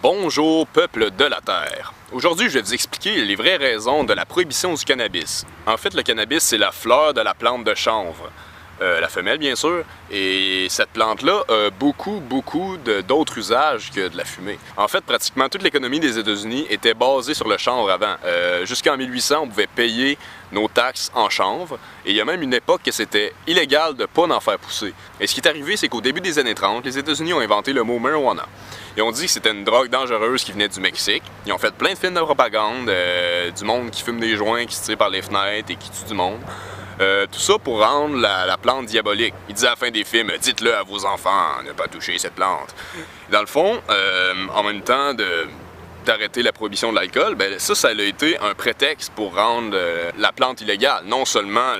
Bonjour peuple de la Terre. Aujourd'hui, je vais vous expliquer les vraies raisons de la prohibition du cannabis. En fait, le cannabis, c'est la fleur de la plante de chanvre. La femelle, bien sûr, et cette plante-là a beaucoup d'autres usages que de la fumée. En fait, pratiquement toute l'économie des États-Unis était basée sur le chanvre avant. Jusqu'en 1800, on pouvait payer nos taxes en chanvre, et il y a même une époque que c'était illégal de ne pas en faire pousser. Et ce qui est arrivé, c'est qu'au début des années 30, les États-Unis ont inventé le mot marijuana. Ils ont dit que c'était une drogue dangereuse qui venait du Mexique. Ils ont fait plein de films de propagande, du monde qui fume des joints, qui se tire par les fenêtres et qui tue du monde. Tout ça pour rendre la plante diabolique. Ils disaient à la fin des films, dites-le à vos enfants, ne pas toucher cette plante. Dans le fond, en même temps d'arrêter la prohibition de l'alcool, ben ça a été un prétexte pour rendre la plante illégale. Non seulement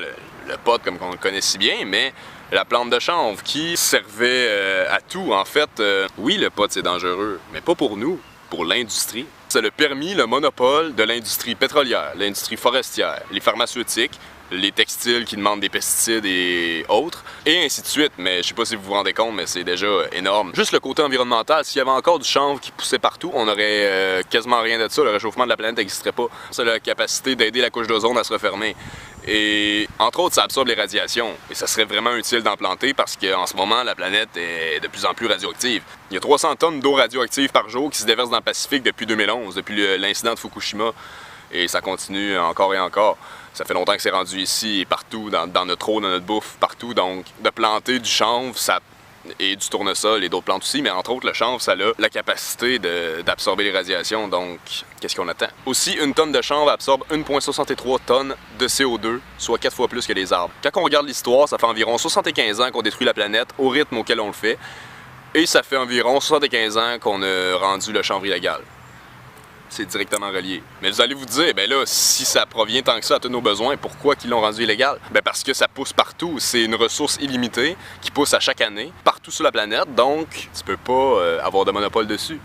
le pot comme on le connaît si bien, mais la plante de chanvre qui servait à tout. En fait, oui, le pot c'est dangereux, mais pas pour nous, pour l'industrie. Ça a permis le monopole de l'industrie pétrolière, l'industrie forestière, les pharmaceutiques, les textiles qui demandent des pesticides et autres, et ainsi de suite. Mais je sais pas si vous vous rendez compte, mais c'est déjà énorme. Juste le côté environnemental, s'il y avait encore du chanvre qui poussait partout, on aurait quasiment rien de ça, le réchauffement de la planète n'existerait pas. Ça a la capacité d'aider la couche d'ozone à se refermer. Et entre autres, ça absorbe les radiations. Et ça serait vraiment utile d'en planter parce qu'en ce moment, la planète est de plus en plus radioactive. Il y a 300 tonnes d'eau radioactive par jour qui se déversent dans le Pacifique depuis 2011, depuis l'incident de Fukushima. Et ça continue encore et encore. Ça fait longtemps que c'est rendu ici et partout, dans notre eau, dans notre bouffe, partout. Donc, de planter du chanvre, et du tournesol et d'autres plantes aussi, mais entre autres, le chanvre, ça a la capacité d'absorber les radiations, donc qu'est-ce qu'on attend? Aussi, une tonne de chanvre absorbe 1,63 tonnes de CO2, soit 4 fois plus que les arbres. Quand on regarde l'histoire, ça fait environ 75 ans qu'on détruit la planète au rythme auquel on le fait, et ça fait environ 75 ans qu'on a rendu le chanvre illégal. C'est directement relié. Mais vous allez vous dire, ben là, si ça provient tant que ça à tous nos besoins, pourquoi qu'ils l'ont rendu illégal? Ben parce que ça pousse partout. C'est une ressource illimitée qui pousse à chaque année, partout sur la planète, donc tu peux pas avoir de monopole dessus.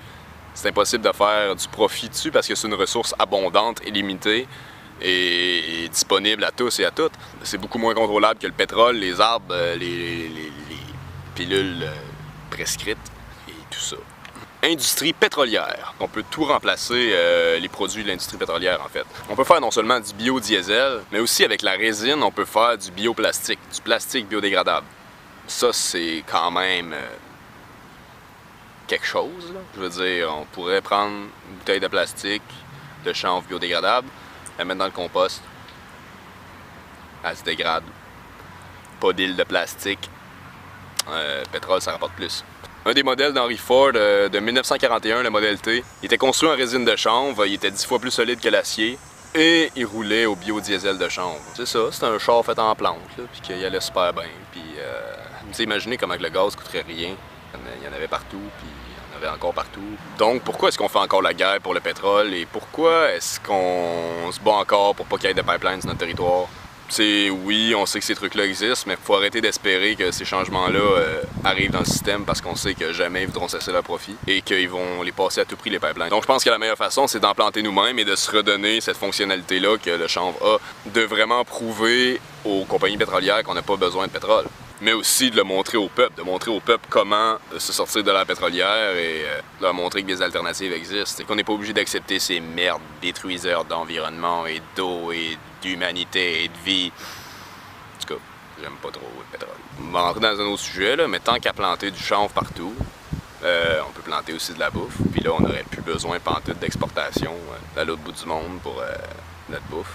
C'est impossible de faire du profit dessus parce que c'est une ressource abondante, illimitée et disponible à tous et à toutes. C'est beaucoup moins contrôlable que le pétrole, les arbres, les pilules prescrites et tout ça. Industrie pétrolière. On peut tout remplacer les produits de l'industrie pétrolière en fait. On peut faire non seulement du biodiesel, mais aussi avec la résine, on peut faire du bioplastique, du plastique biodégradable. Ça, c'est quand même quelque chose, là. Je veux dire, on pourrait prendre une bouteille de plastique, de chanvre biodégradable, la mettre dans le compost, elle se dégrade. Pas d'île de plastique, pétrole, ça rapporte plus. Un des modèles d'Henry Ford de 1941, le modèle T, il était construit en résine de chanvre, il était 10 fois plus solide que l'acier et il roulait au biodiesel de chanvre. C'est ça, c'était un char fait en plante, là, puis qu'il allait super bien. Puis, vous imaginez comment le gaz coûterait rien. Il y en avait partout, puis il y en avait encore partout. Donc, pourquoi est-ce qu'on fait encore la guerre pour le pétrole et pourquoi est-ce qu'on se bat encore pour pas qu'il y ait de pipelines sur notre territoire? Oui, on sait que ces trucs-là existent, mais il faut arrêter d'espérer que ces changements-là arrivent dans le système parce qu'on sait que jamais ils voudront cesser leur profit et qu'ils vont les passer à tout prix, les pipelines. Donc je pense que la meilleure façon, c'est d'en planter nous-mêmes et de se redonner cette fonctionnalité-là que le chanvre a, de vraiment prouver aux compagnies pétrolières qu'on n'a pas besoin de pétrole. Mais aussi de le montrer au peuple, comment se sortir de la pétrolière et de leur montrer que des alternatives existent et qu'on n'est pas obligé d'accepter ces merdes détruiseurs d'environnement et d'eau et d'humanité et de vie. En tout cas, j'aime pas trop le pétrole. On va rentrer dans un autre sujet, là, mais tant qu'à planter du chanvre partout, on peut planter aussi de la bouffe. Puis là, on n'aurait plus besoin pantoute d'exportation à l'autre bout du monde pour notre bouffe.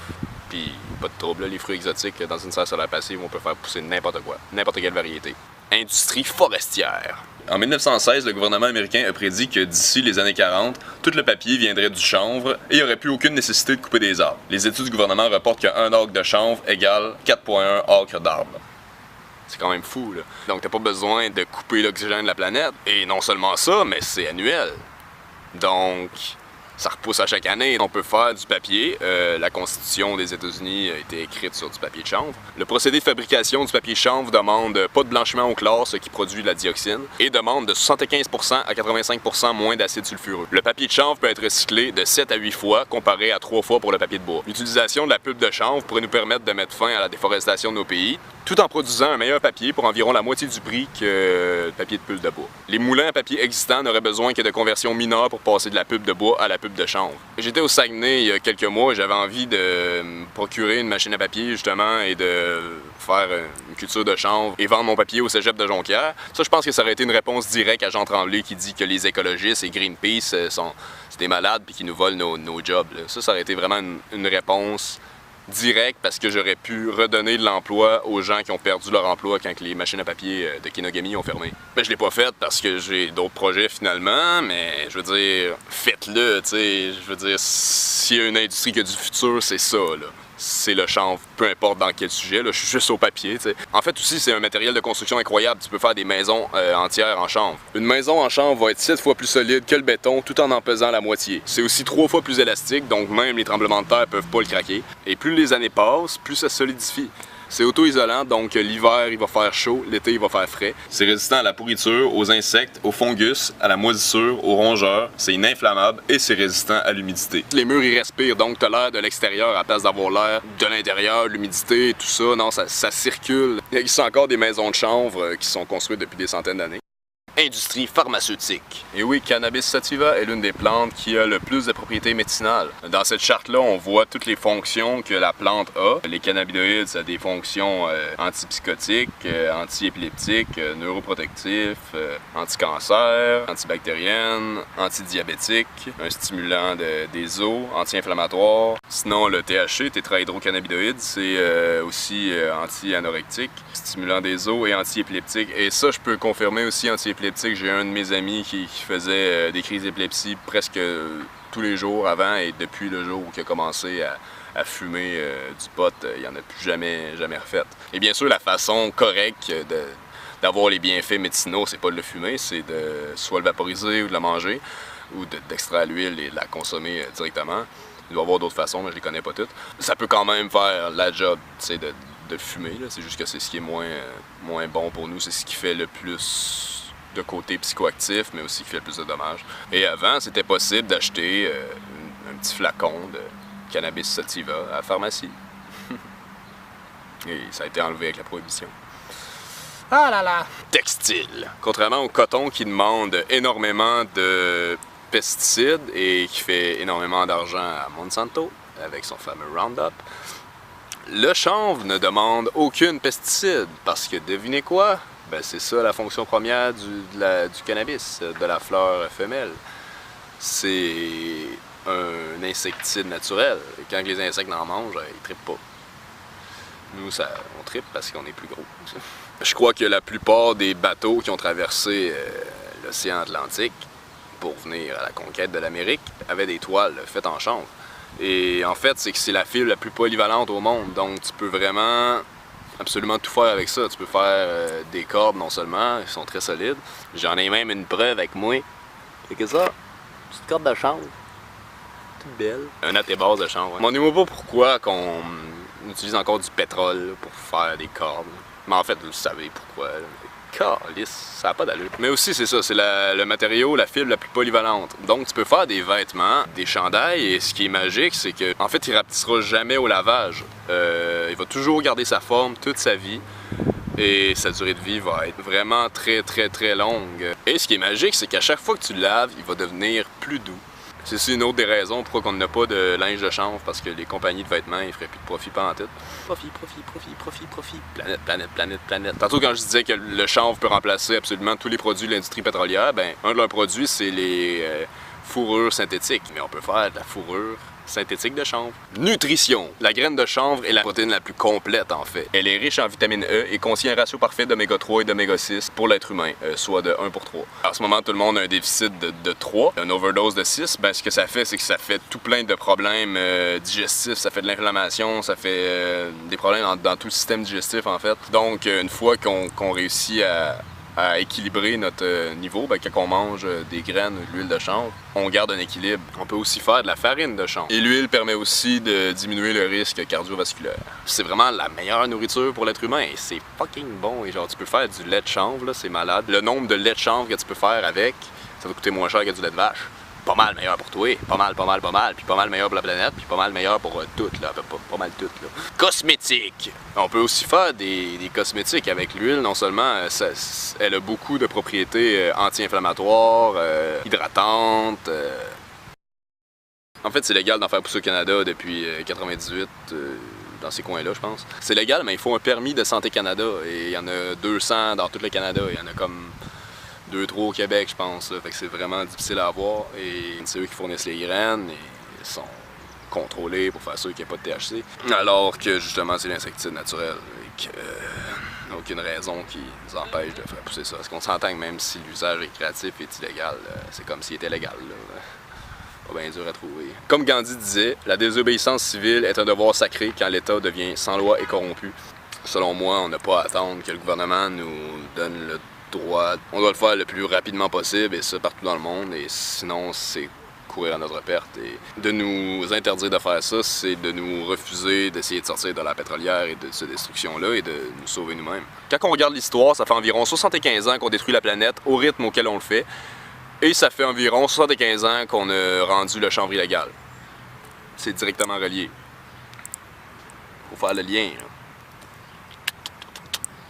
Puis pas de trouble, là, les fruits exotiques dans une serre solaire passive, on peut faire pousser n'importe quoi, n'importe quelle variété. Industrie forestière. En 1916, le gouvernement américain a prédit que d'ici les années 40, tout le papier viendrait du chanvre et il n'y aurait plus aucune nécessité de couper des arbres. Les études du gouvernement rapportent qu'un acre de chanvre égale 4,1 acres d'arbres. C'est quand même fou, là. Donc t'as pas besoin de couper l'oxygène de la planète. Et non seulement ça, mais c'est annuel. Donc, ça repousse à chaque année. On peut faire du papier. La Constitution des États-Unis a été écrite sur du papier de chanvre. Le procédé de fabrication du papier de chanvre demande pas de blanchiment au chlore, ce qui produit de la dioxine, et demande de 75% à 85% moins d'acide sulfureux. Le papier de chanvre peut être recyclé de 7 à 8 fois, comparé à 3 fois pour le papier de bois. L'utilisation de la pulpe de chanvre pourrait nous permettre de mettre fin à la déforestation de nos pays, tout en produisant un meilleur papier pour environ la moitié du prix que le papier de pulpe de bois. Les moulins à papier existants n'auraient besoin que de conversions mineures pour passer de la pulpe de bois à la pulpe de chanvre. J'étais au Saguenay il y a quelques mois et j'avais envie de me procurer une machine à papier justement et de faire une culture de chanvre et vendre mon papier au cégep de Jonquière. Ça, je pense que ça aurait été une réponse directe à Jean Tremblay qui dit que les écologistes et Greenpeace c'est des malades puis qui nous volent nos jobs. Là. Ça aurait été vraiment une réponse direct parce que j'aurais pu redonner de l'emploi aux gens qui ont perdu leur emploi quand les machines à papier de Kinogami ont fermé. Ben, je l'ai pas fait parce que j'ai d'autres projets finalement, mais je veux dire, faites-le, tu sais. Je veux dire, s'il y a une industrie qui a du futur, c'est ça, là. C'est le chanvre, peu importe dans quel sujet, là, je suis juste au papier, tu sais. En fait aussi, c'est un matériel de construction incroyable, tu peux faire des maisons entières en chanvre. Une maison en chanvre va être 7 fois plus solide que le béton tout en pesant la moitié. C'est aussi 3 fois plus élastique, donc même les tremblements de terre peuvent pas le craquer. Et plus les années passent, plus ça solidifie. C'est auto-isolant, donc l'hiver il va faire chaud, l'été il va faire frais. C'est résistant à la pourriture, aux insectes, aux fungus, à la moisissure, aux rongeurs. C'est ininflammable et c'est résistant à l'humidité. Les murs ils respirent, donc t'as l'air de l'extérieur à la place d'avoir l'air de l'intérieur, l'humidité, tout ça. Non, ça circule. Il existe encore des maisons de chanvre qui sont construites depuis des centaines d'années. Industrie pharmaceutique. Et oui, Cannabis sativa est l'une des plantes qui a le plus de propriétés médicinales. Dans cette charte-là, on voit toutes les fonctions que la plante a. Les cannabinoïdes, ça a des fonctions antipsychotiques, antiépileptiques, neuroprotectifs, anti-cancer, antibactériennes, antidiabétiques, un stimulant des os, anti-inflammatoire. Sinon, le THC, tétrahydrocannabinoïde, c'est aussi anti-anorectique, stimulant des os et anti-épileptique. Et ça, je peux confirmer aussi anti-épileptique. J'ai un de mes amis qui faisait des crises d'épilepsie presque tous les jours avant et depuis le jour où il a commencé à fumer du pot, il n'en a plus jamais refait. Et bien sûr, la façon correcte d'avoir les bienfaits médicinaux, c'est pas de le fumer, c'est de soit le vaporiser ou de le manger ou d'extraire l'huile et de la consommer directement. Il doit y avoir d'autres façons, mais je les connais pas toutes. Ça peut quand même faire la job, tu sais, de fumer, c'est juste que c'est ce qui est moins bon pour nous, c'est ce qui fait le plus de côté psychoactif, mais aussi qui fait le plus de dommages. Et avant, c'était possible d'acheter un petit flacon de cannabis sativa à la pharmacie. Et ça a été enlevé avec la prohibition. Ah là là! Textile. Contrairement au coton qui demande énormément de pesticides et qui fait énormément d'argent à Monsanto avec son fameux Roundup, le chanvre ne demande aucune pesticide parce que devinez quoi? Ben, c'est ça la fonction première du cannabis, de la fleur femelle. C'est un insecticide naturel. Et quand les insectes en mangent, ils trippent pas. Nous, on trippe parce qu'on est plus gros. Je crois que la plupart des bateaux qui ont traversé l'océan Atlantique pour venir à la conquête de l'Amérique avaient des toiles faites en chanvre. Et en fait, c'est que c'est la fibre la plus polyvalente au monde. Donc, tu peux vraiment absolument tout faire avec ça. Tu peux faire des cordes non seulement, ils sont très solides. J'en ai même une preuve avec moi. C'est que ça, petite corde de chanvre. Toute belle. Un attébase de chanvre. Demandez-moi pas pourquoi qu'on utilise encore du pétrole pour faire des cordes. Mais en fait, vous savez pourquoi. Calice, ça n'a pas d'allure. Mais aussi, c'est ça, c'est le matériau, la fibre la plus polyvalente. Donc, tu peux faire des vêtements, des chandails, et ce qui est magique, c'est que, en fait, il rapetissera jamais au lavage. Il va toujours garder sa forme toute sa vie, et sa durée de vie va être vraiment très, très, très longue. Et ce qui est magique, c'est qu'à chaque fois que tu le laves, il va devenir plus doux. C'est aussi une autre des raisons pourquoi on n'a pas de linge de chanvre, parce que les compagnies de vêtements, ils feraient plus de profit pendant tout. Profit. Planète. Tantôt, quand je disais que le chanvre peut remplacer absolument tous les produits de l'industrie pétrolière, ben, un de leurs produits, c'est les fourrures synthétiques. Mais on peut faire de la fourrure synthétique de chanvre. Nutrition. La graine de chanvre est la protéine la plus complète, en fait. Elle est riche en vitamine E et contient un ratio parfait d'oméga 3 et d'oméga 6 pour l'être humain, soit de 1 pour 3. En ce moment, tout le monde a un déficit de 3. Un overdose de 6, ben, ce que ça fait, c'est que ça fait tout plein de problèmes digestifs. Ça fait de l'inflammation, ça fait des problèmes dans tout le système digestif, en fait. Donc, une fois qu'on réussit à équilibrer notre niveau, ben, quand on mange des graines ou de l'huile de chanvre, on garde un équilibre. On peut aussi faire de la farine de chanvre. Et l'huile permet aussi de diminuer le risque cardiovasculaire. C'est vraiment la meilleure nourriture pour l'être humain et c'est fucking bon. Et genre, tu peux faire du lait de chanvre, là, c'est malade. Le nombre de lait de chanvre que tu peux faire avec, ça va coûter moins cher que du lait de vache. pas mal meilleur pour toi, pas mal, puis pas mal meilleur pour la planète, puis pas mal meilleur pour tout, là, pas mal tout, là. Cosmétiques! On peut aussi faire des cosmétiques avec l'huile, non seulement elle a beaucoup de propriétés anti-inflammatoires, hydratantes. En fait, c'est légal d'en faire pousser au Canada depuis 98, dans ces coins-là, je pense. C'est légal, mais il faut un permis de Santé Canada, et il y en a 200 dans tout le Canada, il y en a comme 2-3 au Québec, je pense. Là. Fait que c'est vraiment difficile à avoir. Et c'est eux qui fournissent les graines et sont contrôlés pour faire sûr qu'il n'y ait pas de THC. Alors que justement, c'est l'insecticide naturel et qu'il n'y a aucune raison qui nous empêche de faire pousser ça. Parce qu'on s'entend que même si l'usage récréatif est illégal, c'est comme s'il était légal. Là. Pas bien dur à trouver. Comme Gandhi disait, la désobéissance civile est un devoir sacré quand l'État devient sans loi et corrompu. Selon moi, on n'a pas à attendre que le gouvernement nous donne le droit. On doit le faire le plus rapidement possible, et ça partout dans le monde, et sinon c'est courir à notre perte. Et de nous interdire de faire ça, c'est de nous refuser d'essayer de sortir de la pétrolière et de cette destruction-là et de nous sauver nous-mêmes. Quand on regarde l'histoire, ça fait environ 75 ans qu'on détruit la planète au rythme auquel on le fait, et ça fait environ 75 ans qu'on a rendu le chanvre illégal. C'est directement relié. Faut faire le lien, là.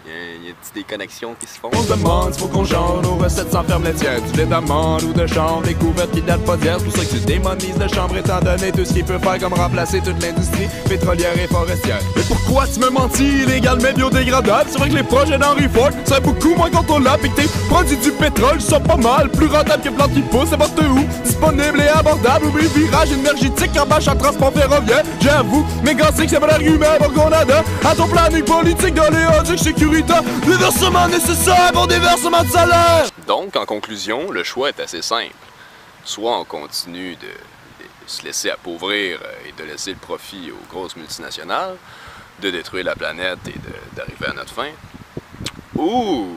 Il y a des connexions qui se font. On se demande s'il faut qu'on change nos recettes sans ferme laitière. Du lait d'amande ou de chanvre, des couvertes qui datent pas d'hier. C'est pour ça que tu démonises le chanvre étant donné tout ce qu'il peut faire comme remplacer toute l'industrie pétrolière et forestière. Mais pourquoi tu me mentis, illégal mais biodégradable? C'est vrai que les projets d'Henry Ford seraient beaucoup moins contrôlables et que tes produits du pétrole sont pas mal plus rentables que plantes qui poussent n'importe où. Disponibles et abordables, oublie le virage énergétique en bâche en transport ferroviaire. J'avoue, mais gars, c'est que c'est pas l'argument pour qu'on adhère à ton planning politique d'oléoduc sécuritaire. Le versement nécessaire pour des versements de salaire! Donc, en conclusion, le choix est assez simple. Soit on continue de se laisser appauvrir et de laisser le profit aux grosses multinationales, de détruire la planète et d'arriver à notre fin, ou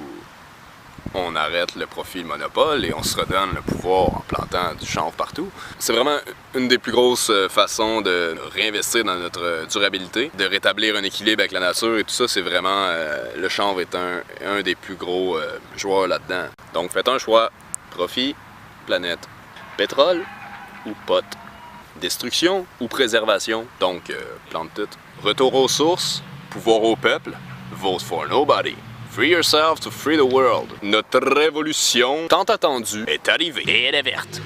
on arrête le profit et le monopole et on se redonne le pouvoir en plantant du chanvre partout. C'est vraiment une des plus grosses façons de réinvestir dans notre durabilité, de rétablir un équilibre avec la nature et tout ça, c'est vraiment... le chanvre est un des plus gros joueurs là-dedans. Donc faites un choix, profit, planète, pétrole ou pote, destruction ou préservation, donc plante tout. Retour aux sources, pouvoir au peuple, vote for nobody. Free yourself to free the world. Notre révolution tant attendue est arrivée. Et elle est verte.